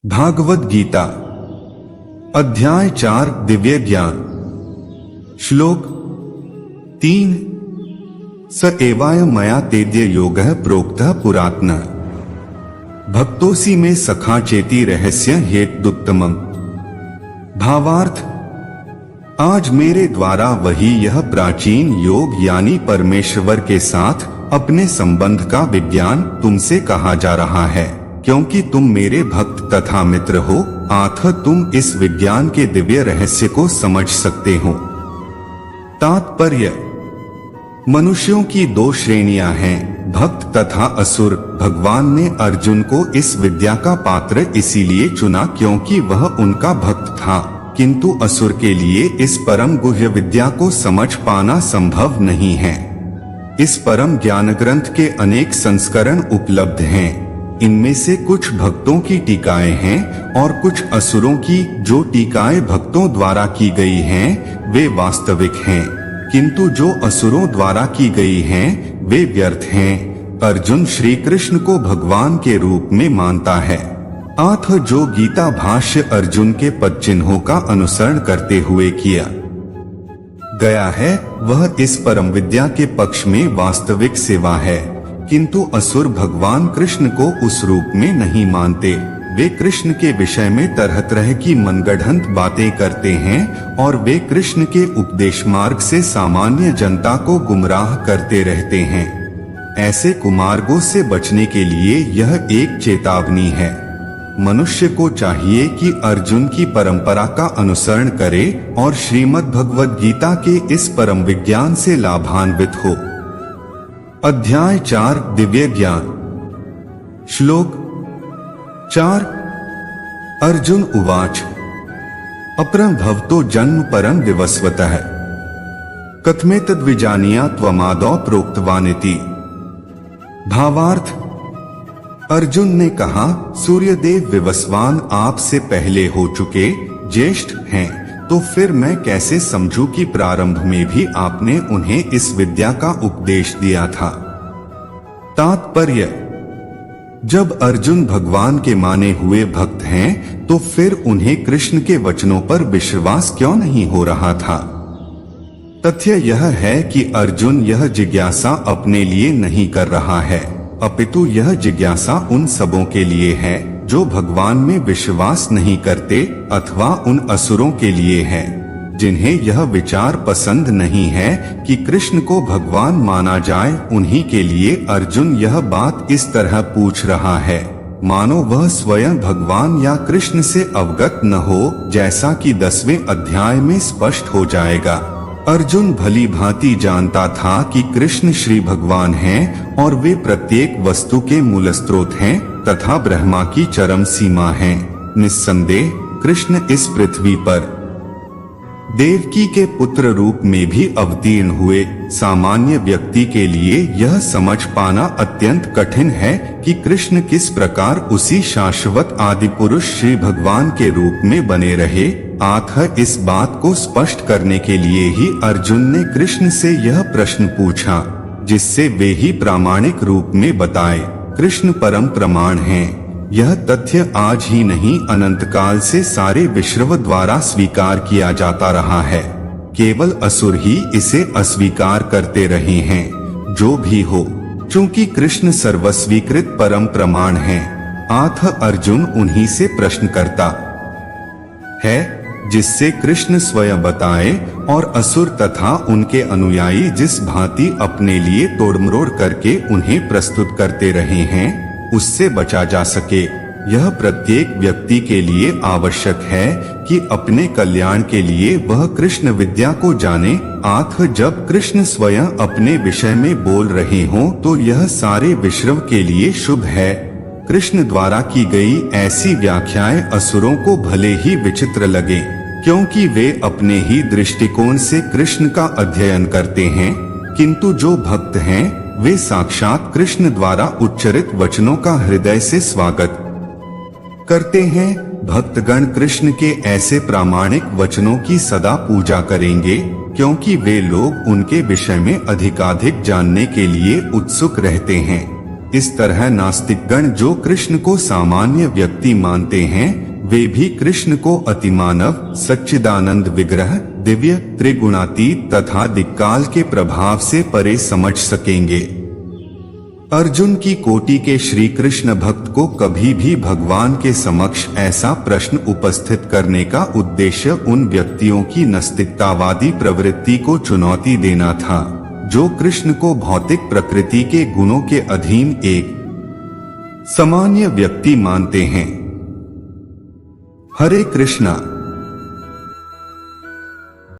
भागवत गीता अध्याय 4 दिव्य ज्ञान श्लोक 3 स एवाय मया तेद्य योगः प्रोक्तः पुरातनः भक्तोसी में सखा चेती रहस्य हेतुत्तमम्। भावार्थ, आज मेरे द्वारा वही यह प्राचीन योग यानी परमेश्वर के साथ अपने संबंध का विज्ञान तुमसे कहा जा रहा है, क्योंकि तुम मेरे भक्त तथा मित्र हो, अतः तुम इस विज्ञान के दिव्य रहस्य को समझ सकते हो। तात्पर्य, मनुष्यों की दो श्रेणियां हैं, भक्त तथा असुर। भगवान ने अर्जुन को इस विद्या का पात्र इसीलिए चुना क्योंकि वह उनका भक्त था, किंतु असुर के लिए इस परम गुह्य विद्या को समझ पाना संभव नहीं है। इस परम ज्ञान ग्रंथ के अनेक संस्करण उपलब्ध हैं। इनमें से कुछ भक्तों की टीकाएं हैं और कुछ असुरों की। जो टीकाएं भक्तों द्वारा की गई हैं वे वास्तविक हैं, किंतु जो असुरों द्वारा की गई हैं वे व्यर्थ हैं। अर्जुन श्री कृष्ण को भगवान के रूप में मानता है, अतः जो गीता भाष्य अर्जुन के पद चिन्हों का अनुसरण करते हुए किया गया है वह इस परम विद्या के पक्ष में वास्तविक सेवा है, किंतु असुर भगवान कृष्ण को उस रूप में नहीं मानते। वे कृष्ण के विषय में तरह तरह की मनगढ़ंत बातें करते हैं और वे कृष्ण के उपदेश मार्ग से सामान्य जनता को गुमराह करते रहते हैं। ऐसे कुमार्गों से बचने के लिए यह एक चेतावनी है। मनुष्य को चाहिए कि अर्जुन की परंपरा का अनुसरण करे और श्रीमद् भगवद गीता के इस परम विज्ञान से लाभान्वित हो। अध्याय 4 दिव्य ज्ञान श्लोक 4 अर्जुन उवाच अपरं भवतो जन्म परं विवस्वतः कथमेतद्विजानीया त्वमादौ प्रोक्तवानिति। भावार्थ, अर्जुन ने कहा, सूर्यदेव विवस्वान आपसे पहले हो चुके ज्येष्ठ हैं, तो फिर मैं कैसे समझूं कि प्रारंभ में भी आपने उन्हें इस विद्या का उपदेश दिया था। तात्पर्य, जब अर्जुन भगवान के माने हुए भक्त हैं तो फिर उन्हें कृष्ण के वचनों पर विश्वास क्यों नहीं हो रहा था। तथ्य यह है कि अर्जुन यह जिज्ञासा अपने लिए नहीं कर रहा है, अपितु यह जिज्ञासा उन सबों के लिए है जो भगवान में विश्वास नहीं करते, अथवा उन असुरों के लिए है जिन्हें यह विचार पसंद नहीं है कि कृष्ण को भगवान माना जाए। उन्हीं के लिए अर्जुन यह बात इस तरह पूछ रहा है मानो वह स्वयं भगवान या कृष्ण से अवगत न हो, जैसा कि 10वें अध्याय में स्पष्ट हो जाएगा। अर्जुन भली भांति जानता था कि कृष्ण श्री भगवान हैं और वे प्रत्येक वस्तु के मूल स्रोत हैं तथा ब्रह्मा की चरम सीमा हैं। निस्संदेह कृष्ण इस पृथ्वी पर देवकी के पुत्र रूप में भी अवतीर्ण हुए। सामान्य व्यक्ति के लिए यह समझ पाना अत्यंत कठिन है कि कृष्ण किस प्रकार उसी शाश्वत आदि पुरुष श्री भगवान के रूप में बने रहे। अतः इस बात को स्पष्ट करने के लिए ही अर्जुन ने कृष्ण से यह प्रश्न पूछा, जिससे वे ही प्रामाणिक रूप में बताए कृष्ण परम प्रमाण हैं। यह तथ्य आज ही नहीं अनंत काल से सारे विश्व द्वारा स्वीकार किया जाता रहा है, केवल असुर ही इसे अस्वीकार करते रहे हैं। जो भी हो, चूंकि कृष्ण सर्वस्वीकृत परम प्रमाण हैं, अतः अर्जुन उन्हीं से प्रश्न करता है जिससे कृष्ण स्वयं बताए और असुर तथा उनके अनुयायी जिस भांति अपने लिए तोड़मरोड़ करके उन्हें प्रस्तुत करते रहे हैं उससे बचा जा सके। यह प्रत्येक व्यक्ति के लिए आवश्यक है कि अपने कल्याण के लिए वह कृष्ण विद्या को जाने। अतः जब कृष्ण स्वयं अपने विषय में बोल रहे हों तो यह सारे विश्व के लिए शुभ है। कृष्ण द्वारा की गई ऐसी व्याख्याएं असुरों को भले ही विचित्र लगे, क्योंकि वे अपने ही दृष्टिकोण से कृष्ण का अध्ययन करते हैं, किंतु जो भक्त हैं वे साक्षात कृष्ण द्वारा उच्चरित वचनों का हृदय से स्वागत करते हैं। भक्तगण कृष्ण के ऐसे प्रामाणिक वचनों की सदा पूजा करेंगे, क्योंकि वे लोग उनके विषय में अधिकाधिक जानने के लिए उत्सुक रहते हैं। इस तरह नास्तिकगण जो कृष्ण को सामान्य व्यक्ति मानते हैं, वे भी कृष्ण को अतिमानव, सच्चिदानंद विग्रह, दिव्य, त्रिगुणातीत तथा दिक्काल के प्रभाव से परे समझ सकेंगे। अर्जुन की कोटि के श्री कृष्ण भक्त को कभी भी भगवान के समक्ष ऐसा प्रश्न उपस्थित करने का उद्देश्य उन व्यक्तियों की नास्तिकतावादी प्रवृत्ति को चुनौती देना था, जो कृष्ण को भौतिक प्रकृति के गुणों के अधीन एक सामान्य व्यक्ति मानते हैं। हरे कृष्णा।